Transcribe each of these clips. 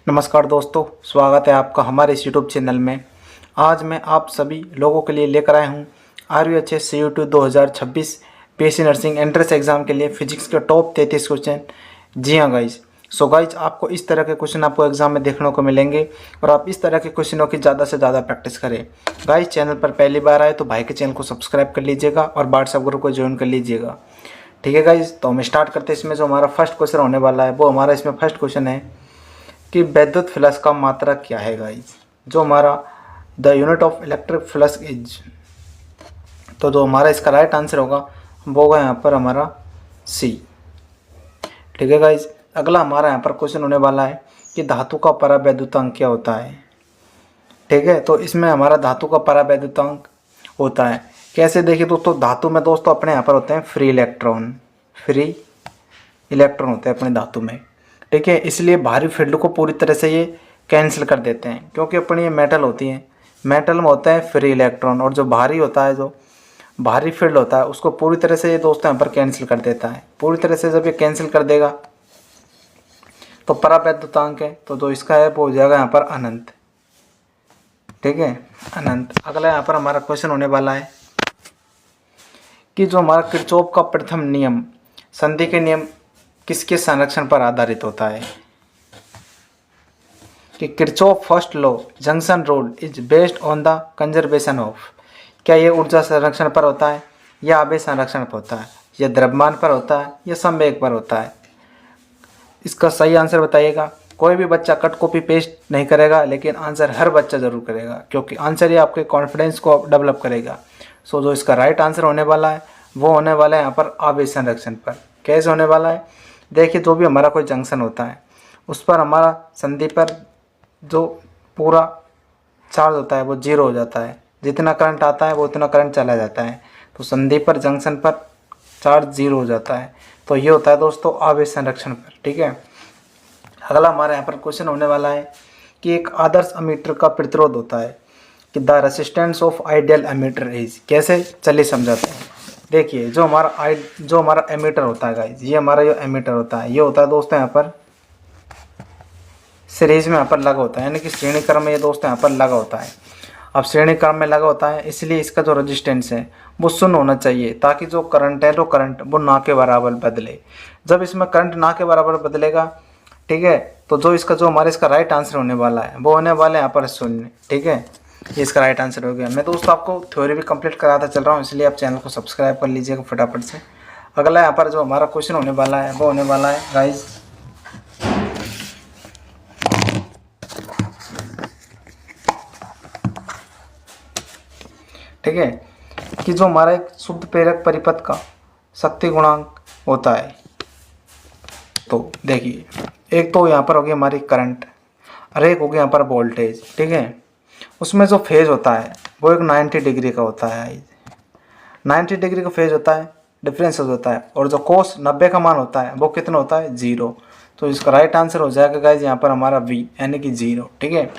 नमस्कार दोस्तों, स्वागत है आपका हमारे इस यूट्यूब चैनल में। आज मैं आप सभी लोगों के लिए लेकर आया हूँ RUHS CU2 2026 BSc nursing entrance exam के लिए फिजिक्स के टॉप 33 क्वेश्चन। जी हाँ गाइज, आपको इस तरह के क्वेश्चन आपको एग्जाम में देखने को मिलेंगे और आप इस तरह के क्वेश्चनों की ज़्यादा से ज़्यादा प्रैक्टिस करें। गाइज, चैनल पर पहली बार आए तो भाई के चैनल को सब्सक्राइब कर लीजिएगा और व्हाट्सएप ग्रुप को ज्वाइन कर लीजिएगा। ठीक है गाइज, तो हम स्टार्ट करते हैं। इसमें जो हमारा फर्स्ट क्वेश्चन होने वाला है वो हमारा इसमें फर्स्ट क्वेश्चन है कि वैद्युत फ्लक्स का मात्रा क्या है गाइज। जो हमारा the unit of electric flux is, तो जो हमारा इसका राइट आंसर होगा वो होगा यहाँ पर हमारा सी। ठीक है गाइज, अगला हमारा यहाँ पर क्वेश्चन होने वाला है कि धातु का परावैद्युतांक क्या होता है। ठीक है, तो इसमें हमारा धातु का परावैद्युतांक होता है कैसे, देखिए दोस्तों, धातु में दोस्तों अपने यहाँ पर होते हैं फ्री इलेक्ट्रॉन होते हैं अपने धातु में। ठीक है, इसलिए भारी फील्ड को पूरी तरह से ये कैंसिल कर देते हैं, क्योंकि अपनी ये मेटल होती हैं, मेटल में होता है फ्री इलेक्ट्रॉन, और जो भारी होता है, जो भारी फील्ड होता है उसको पूरी तरह से ये दोस्तों यहाँ पर कैंसिल कर देता है। पूरी तरह से जब ये कैंसिल कर देगा तो परावैद्युतांक है, तो जो इसका है वो हो जाएगा यहाँ पर अनंत। ठीक है, अनंत। अगला यहाँ पर हमारा क्वेश्चन होने वाला है कि जो हमारा किरचॉफ का प्रथम नियम, संधि के नियम, किसके संरक्षण पर आधारित होता है। कि Kirchhoff first law junction rule is based on the conservation of, क्या ये ऊर्जा संरक्षण पर होता है या आवेश संरक्षण पर होता है या द्रव्यमान पर होता है या संवेग पर होता है। इसका सही आंसर बताइएगा। कोई भी बच्चा कट कॉपी पेस्ट नहीं करेगा, लेकिन आंसर हर बच्चा जरूर करेगा, क्योंकि आंसर ये आपके कॉन्फिडेंस को डेवलप करेगा। सो जो इसका राइट आंसर होने वाला है वो होने वाला है यहाँ पर आवेश संरक्षण पर। कैसे होने वाला है, देखिए, जो भी हमारा कोई जंक्शन होता है उस पर हमारा संधि पर जो पूरा चार्ज होता है वो जीरो हो जाता है, जितना करंट आता है वो उतना करंट चला जाता है, तो संधि पर जंक्शन पर चार्ज जीरो हो जाता है। तो ये होता है दोस्तों आवेश संरक्षण पर। ठीक है, अगला हमारे यहाँ पर क्वेश्चन होने वाला है कि एक आदर्श एमीटर का प्रतिरोध होता है कि the resistance of ideal ammeter is, कैसे, चलिए समझाते हैं। देखिए, जो हमारा एमीटर होता है गाइज, ये हमारा जो एमीटर होता है ये होता है दोस्तों यहाँ पर सीरीज में यहाँ पर लगा होता है, यानी कि श्रेणी क्रम में ये दोस्तों यहाँ पर लगा होता है। अब श्रेणी क्रम में लगा होता है, इसलिए इसका जो रेजिस्टेंस है वो शून्य होना चाहिए, ताकि जो करंट है वो ना के बराबर बदले। जब इसमें करंट ना के बराबर बदलेगा, ठीक है, तो जो इसका राइट आंसर होने वाला है वो होने वाला है यहाँ पर शून्य। ठीक है, ये इसका राइट आंसर हो गया। मैं दोस्तों आपको थ्योरी भी कंप्लीट कराता चल रहा हूँ, इसलिए आप चैनल को सब्सक्राइब कर लीजिएगा फटाफट से। अगला यहाँ पर जो हमारा क्वेश्चन होने वाला है वो होने वाला है गाइज, ठीक है, कि जो हमारा एक शुद्ध प्रेरक परिपथ का शक्ति गुणांक होता है। तो देखिए, एक तो यहाँ पर हो गई हमारी करंट और एक हो गया यहाँ पर वोल्टेज। ठीक है, उसमें जो फेज होता है वो एक 90 डिग्री का होता है, 90 डिग्री का फेज होता है, डिफरेंस होता है, और जो कोस 90 का मान होता है वो कितना होता है, 0। तो इसका राइट आंसर हो जाएगा गाइज यहाँ पर हमारा V, यानी कि 0। ठीक है,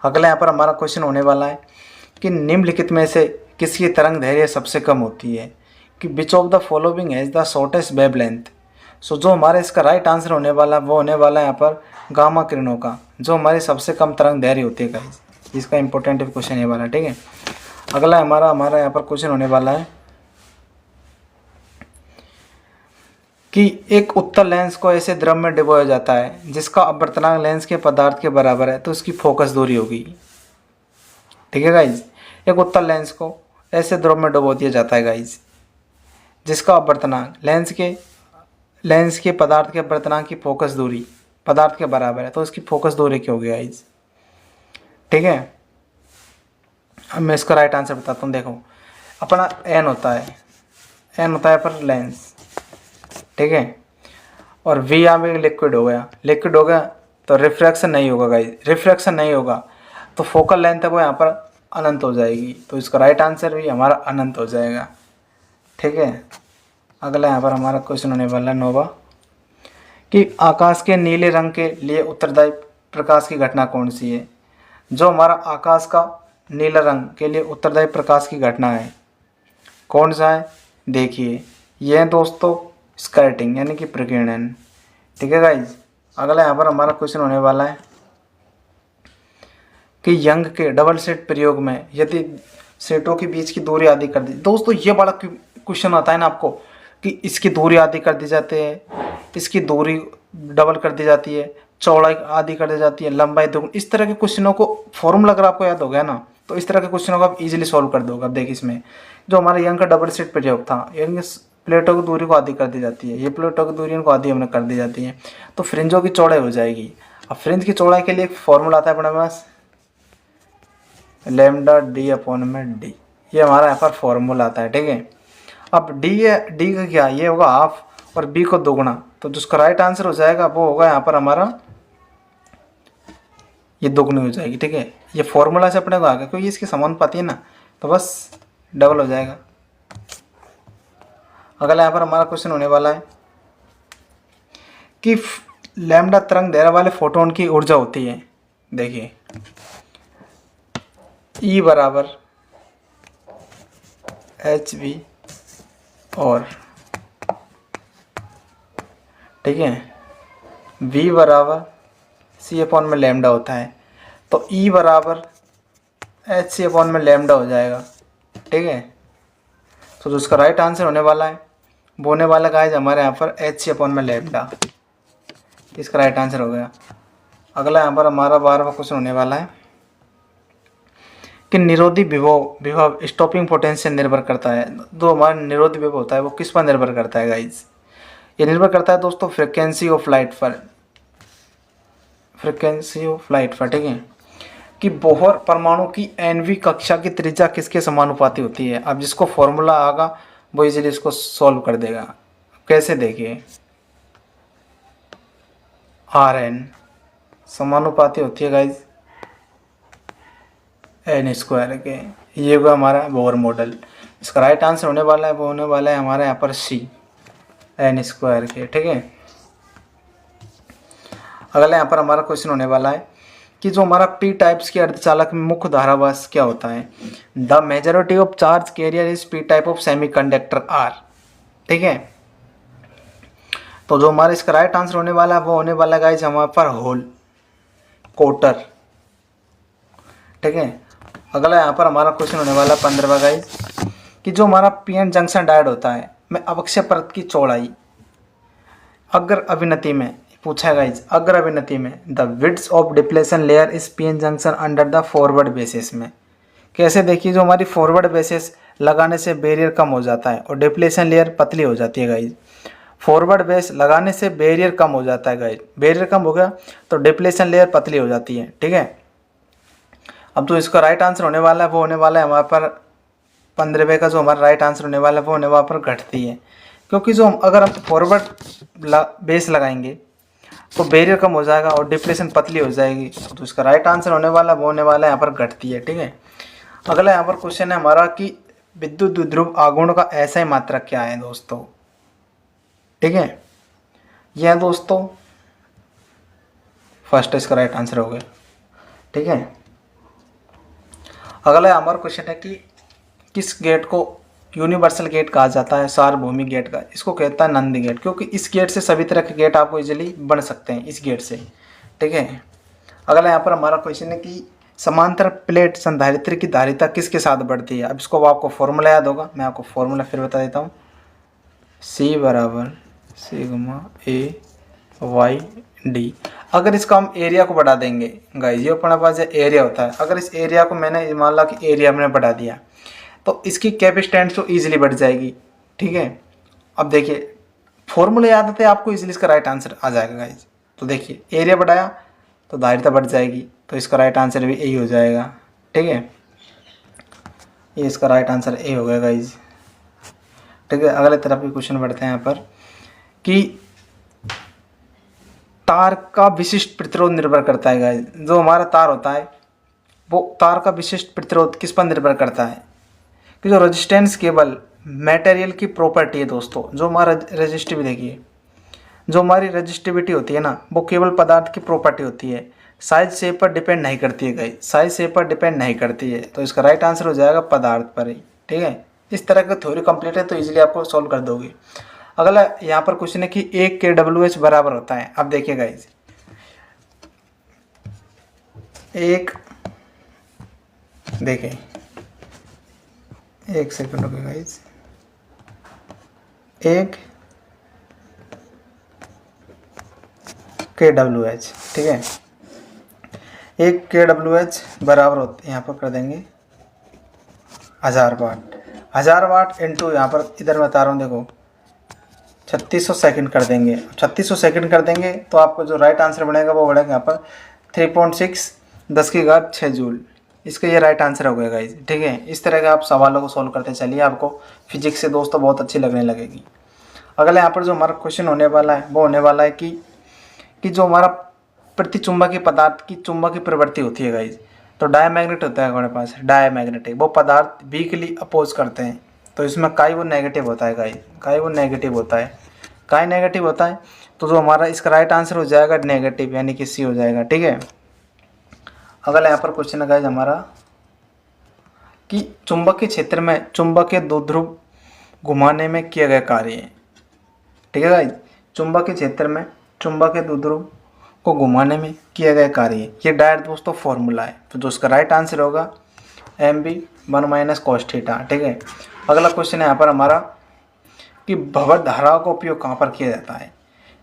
अगला यहाँ पर हमारा क्वेश्चन होने वाला है कि निम्नलिखित में से किसकी तरंग दैर्घ्य सबसे कम होती है। कि which of the following has the shortest wavelength. So जो हमारा इसका राइट आंसर होने वाला वो होने वाला है यहाँ पर गामा किरणों का, जो हमारी सबसे कम तरंग दैर्घ्य होती है गाइज। इसका इंपॉर्टेंट क्वेश्चन ये वाला। ठीक है, अगला हमारा यहाँ पर क्वेश्चन होने वाला है कि एक उत्तल लेंस को ऐसे द्रव में डुबोया जाता है जिसका अपवर्तनांक लेंस के पदार्थ के बराबर है, तो इसकी फोकस दूरी होगी। ठीक है गाइज, एक उत्तल लेंस को ऐसे द्रव में डुबो दिया जाता है गाइज जिसका अपवर्तनांक लेंस के पदार्थ के अपवर्तनांक की फोकस दूरी पदार्थ के बराबर है, तो इसकी फोकस दूरी क्या होगी गाइज। ठीक है, अब मैं इसका राइट आंसर बताता हूँ। देखो, अपना एन होता है पर लेंस, ठीक है, और वी यहाँ पे लिक्विड हो गया तो रिफ्रैक्शन नहीं होगा गाइज, रिफ्रैक्शन नहीं होगा तो फोकल लेंथ है वो यहाँ पर अनंत हो जाएगी, तो इसका राइट आंसर भी हमारा अनंत हो जाएगा। ठीक है, अगला यहाँ पर हमारा क्वेश्चन होने वाला है 9वां कि आकाश के नीले रंग के लिए उत्तरदायी प्रकाश की घटना कौन सी है। जो हमारा आकाश का नीला रंग के लिए उत्तरदायी प्रकाश की घटना है कौन सा है, देखिए, यह दोस्तों स्कैटरिंग, यानी कि प्रकीर्णन। ठीक है गाइज, अगला यहाँ पर हमारा क्वेश्चन होने वाला है कि यंग के डबल स्लिट प्रयोग में यदि स्लिटों के बीच की दूरी आधी कर दी। दोस्तों ये बड़ा क्वेश्चन आता है ना आपको कि इसकी दूरी आधी कर दी जाती है, इसकी दूरी डबल कर दी जाती है, चौड़ाई आधी कर दी जाती है, लंबाई दोगुनी। इस तरह के क्वेश्चनों को फॉर्मूला अगर आपको याद हो गया ना तो इस तरह के क्वेश्चनों को आप इजीली सॉल्व कर दोगे। अब देखिए इसमें जो हमारा यंग का डबल स्लिट प्रयोग था, यंग प्लेटों की दूरी को आधी कर दी जाती है, ये प्लेटों की दूरी इनको आधी हमने कर दी जाती है, तो फ्रिंजों की चौड़ाई हो जाएगी। अब फ्रिंज की चौड़ाई के लिए एक फॉर्मूला आता है अपने पास लैम्डा डी अपॉन में डी, ये हमारा यहाँ पर फॉर्मूला आता है। ठीक है, अब डी है, डी का क्या, ये होगा हाफ और बी को दोगुना, तो जिसका राइट आंसर हो जाएगा वो होगा यहाँ पर हमारा ये दोगुनी हो जाएगी। ठीक है, ये फॉर्मूला से अपने को आ गया क्योंकि इसके समानुपाती है ना, तो बस डबल हो जाएगा। अगला यहाँ पर हमारा क्वेश्चन होने वाला है कि लैम्डा तरंग दैर्ध्य वाले फोटोन की ऊर्जा होती है। देखिए E बराबर एच वी और ठीक है V बराबर सी अपॉन में लैम्डा होता है, तो E बराबर एच सी अपॉन में लैम्डा हो जाएगा। ठीक है, तो जो उसका राइट आंसर होने वाला है वो होने वाला गाइस हमारे यहाँ पर एच सी अपॉन में लैम्डा, इसका राइट आंसर हो गया। अगला यहाँ पर हमारा 12वां क्वेश्चन होने वाला है कि निरोधी विभव स्टॉपिंग पोटेंशियल निर्भर करता है। जो हमारा निरोधी विभव होता है वो किस पर निर्भर करता है गाइस, ये निर्भर करता है दोस्तों फ्रिक्वेंसी ऑफ लाइट पर, फ्रिक्वेंसी ऑफ लाइट पर। ठीक है, कि बोहर परमाणु की एनवी कक्षा की त्रिज्या किसके समानुपाती होती है। अब जिसको फॉर्मूला आगा वो इजीली इसको सॉल्व कर देगा। कैसे, देखिए आर एन समानुपाती होती है गाइज एन स्क्वायर के, ये हुआ हमारा बोहर मॉडल। इसका राइट आंसर होने वाला है वो होने वाला है हमारे यहाँ पर सी एन स्क्वायर के। ठीक है, अगला यहाँ पर हमारा क्वेश्चन होने वाला है कि जो हमारा पी टाइप्स के अर्धचालक में मुख्य धारावास क्या होता है। The majority of charge carrier is P type of semiconductor are. ठीक है, तो जो हमारा इसका राइट आंसर होने वाला है वो होने वाला गाइस हमारे पर होल कोटर। ठीक है, अगला यहाँ पर हमारा क्वेश्चन होने वाला 15वां गाइस कि जो हमारा पीएन जंक्शन डायोड होता है में अवक्षय परत की चौड़ाई अग्र अभिनति में पूछा है गाइज, अग्र अभिनति में the width of depletion layer is PN junction under the forward basis में। कैसे, देखिए जो हमारी फॉरवर्ड बेसिस लगाने से बैरियर कम हो जाता है और डिप्लेशन लेयर पतली हो जाती है गाइज। फॉरवर्ड बेस लगाने से बैरियर कम हो जाता है गाइज, बैरियर कम हो गया तो डिप्लेशन लेयर पतली हो जाती है। ठीक है, अब जो इसका राइट आंसर होने वाला है वो होने वाला है हमारे पर 15वें का जो हमारा राइट आंसर होने वाला है वो होने वहाँ पर घटती है, क्योंकि जो अगर हम फॉरवर्ड बेस लगाएंगे तो बैरियर कम हो जाएगा और डिप्लेशन पतली हो जाएगी, तो इसका राइट आंसर होने वाला वो होने वाला है यहाँ पर घटती है। ठीक है, अगला यहाँ पर क्वेश्चन है हमारा कि विद्युत द्विध्रुव आघूर्ण का ऐसा मात्रक क्या है दोस्तों। ठीक है, यह है दोस्तों फर्स्ट इसका राइट आंसर हो गया। ठीक है, अगला हमारा क्वेश्चन है कि किस गेट को यूनिवर्सल गेट कहा जाता है, सार्वभौमिक गेट का। इसको कहता है नंदी गेट, क्योंकि इस गेट से सभी तरह के गेट आपको इजीली बन सकते हैं इस गेट से। ठीक है, अगला यहाँ पर हमारा क्वेश्चन है कि समांतर प्लेट संधारित्र की धारिता किसके साथ बढ़ती है। अब इसको आपको फॉर्मूला याद होगा, मैं आपको फॉर्मूला फिर बता देता हूँ। सी बराबर सिग्मा ए वाई डी। अगर इसका हम एरिया को बढ़ा देंगे गाइस, ये अपने पास एरिया होता है, अगर इस एरिया को मैंने मान ला कि एरिया मैंने बढ़ा दिया तो इसकी कैपेसिटेंस तो ईजिली बढ़ जाएगी। ठीक है, अब देखिए फॉर्मूला याद आते हैं आपको, इजीली इसका राइट आंसर आ जाएगा गाइज। तो देखिए एरिया बढ़ाया तो धारिता बढ़ जाएगी, तो इसका राइट आंसर भी यही हो जाएगा। ठीक है, ये इसका राइट आंसर ए हो गया गाइज। ठीक है, अगले तरफ भी क्वेश्चन बढ़ते हैं यहाँ पर कि तार का विशिष्ट प्रतिरोध निर्भर करता है गाइज। जो हमारा तार होता है वो तार का विशिष्ट प्रतिरोध किस पर निर्भर करता है, कि जो रेजिस्टेंस केवल मटेरियल की प्रॉपर्टी है दोस्तों। जो हमारा रेजिस्टिविटी, देखिए जो हमारी रेजिस्टिविटी होती है ना वो केवल पदार्थ की प्रॉपर्टी होती है, साइज शेप पर डिपेंड नहीं करती है गाइस, साइज शेप पर डिपेंड नहीं करती है, तो इसका राइट आंसर हो जाएगा पदार्थ पर ही। ठीक है, इस तरह का थ्योरी कंप्लीट है तो इजीली आपको सॉल्व कर दोगे। अगला यहाँ पर क्वेश्चन है कि 1 kWh बराबर होता है। अब देखिए गाइज एक देखें, एक सेकंड रुकिए गाइस, एक KWH, ठीक है, एक KWH बराबर होते, यहाँ पर कर देंगे 1000 वाट। 1000 वाट इंटू यहाँ पर इधर मैं बता रहा हूँ देखो 3600 सेकंड कर देंगे। 3600 सेकंड कर देंगे तो आपको जो राइट आंसर बनेगा वो बढ़ेगा यहाँ पर 3.6 10⁻6 जूल। इसका ये राइट आंसर हो गया गाइस, ठीक है। इस तरह के आप सवालों को सॉल्व करते चलिए, आपको फिजिक्स से दोस्तों बहुत अच्छी लगने लगेगी। अगला यहाँ पर जो हमारा क्वेश्चन होने वाला है वो होने वाला है कि जो हमारा प्रतिचुंबकीय पदार्थ की चुंबकीय प्रवृत्ति होती है गाइज, तो डायमैग्नेट होता है हमारे पास, डायमैग्नेटिक, वो पदार्थ वीकली अपोज करते हैं। तो इसमें काई वो नेगेटिव होता है गाइज, काई वो नेगेटिव होता है, काई नेगेटिव होता है। तो जो हमारा इसका राइट आंसर हो जाएगा नेगेटिव, यानी कि सी हो जाएगा, ठीक है। अगला यहाँ पर क्वेश्चन है गाइज हमारा कि चुंबकीय क्षेत्र में चुंबकीय द्विध्रुव घुमाने में किया गया कार्य है, ठीक है गाइज। चुंबकीय क्षेत्र में चुंबकीय द्विध्रुव को घुमाने में किया गया कार्य, ये डायरेक्ट दोस्तों फॉर्मूला है। तो जो उसका राइट आंसर होगा mb 1 - cos थीटा, ठीक है। अगला क्वेश्चन है यहाँ पर हमारा कि भंवर धारा का उपयोग कहाँ पर किया जाता है।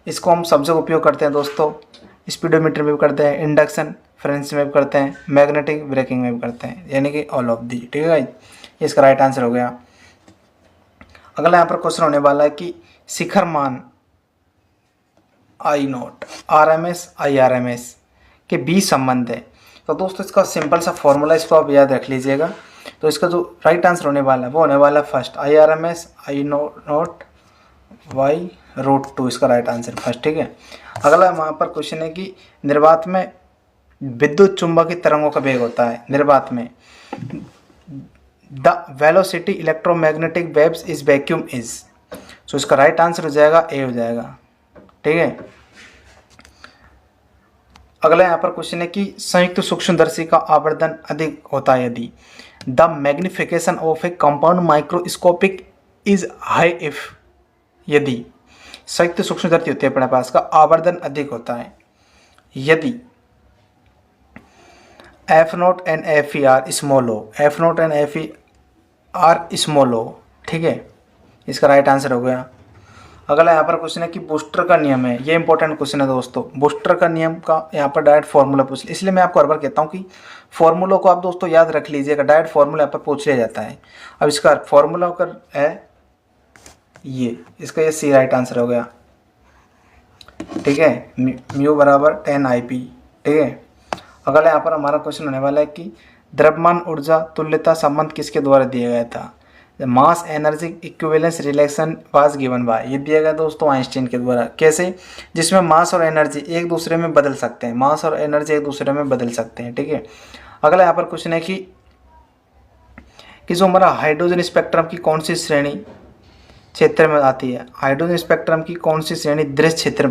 इसको हम सब जगह उपयोग करते हैं दोस्तों, स्पीडोमीटर में भी करते हैं, इंडक्शन फ्रेंच में भी करते हैं, मैग्नेटिक ब्रेकिंग में भी करते हैं, यानी कि ऑल ऑफ दी, ठीक है गाइज। इसका राइट आंसर हो गया। अगला यहाँ पर क्वेश्चन होने वाला है कि शिखर मान I0 RMS IRMS के बीच संबंध है। तो दोस्तों इसका सिंपल सा फॉर्मूला, इसको आप याद रख लीजिएगा। तो इसका जो राइट आंसर होने वाला है वो होने वाला है फर्स्ट IRMS I0/√2, इसका राइट आंसर फर्स्ट, ठीक है। अगला वहाँ पर क्वेश्चन है कि निर्वात में विद्युत चुंबकीय तरंगों का वेग होता है, निर्वात में the velocity electromagnetic waves is vacuum is. So इसका राइट आंसर हो जाएगा ए हो जाएगा, ठीक है। अगला यहाँ पर क्वेश्चन है कि संयुक्त सूक्ष्मदर्शी का आवर्धन अधिक होता है यदि the magnification of A compound microscopic is high if, यदि संयुक्त सूक्ष्मदर्शी होती है अपने पास का आवर्धन अधिक होता है यदि F0 and Fe are small हो, F0 and Fe are small हो, ठीक है। इसका राइट आंसर हो गया। अगला यहाँ पर क्वेश्चन है कि बूस्टर का नियम है, ये इंपॉर्टेंट क्वेश्चन है दोस्तों। बूस्टर का नियम का यहाँ पर डायरेक्ट फॉर्मूला पूछ लिया, इसलिए मैं आपको हर बार कहता हूँ कि फॉर्मूलों को आप दोस्तों याद रख लीजिएगा, डायरेक्ट फॉर्मूला यहाँ पर पूछ लिया जाता है। अब इसका फॉर्मूला होकर है ये, इसका ये सी राइट आंसर हो गया, ठीक है। म्यू बराबर 10 IP, ठीक है। अगला यहाँ पर हमारा क्वेश्चन होने वाला है कि द्रव्यमान ऊर्जा तुल्यता संबंध किसके द्वारा दिया गया था। Mass energy equivalence relation was given by, ये दिया गया दोस्तों आइंस्टीन के द्वारा। कैसे, जिसमें मास और एनर्जी एक दूसरे में बदल सकते हैं, मास और एनर्जी एक दूसरे में बदल सकते हैं, ठीक है। अगला यहाँ पर क्वेश्चन है कि जो हमारा हाइड्रोजन स्पेक्ट्रम की कौन सी श्रेणी क्षेत्र में आती है, हाइड्रोजन स्पेक्ट्रम की कौन सी श्रेणी दृश्य क्षेत्र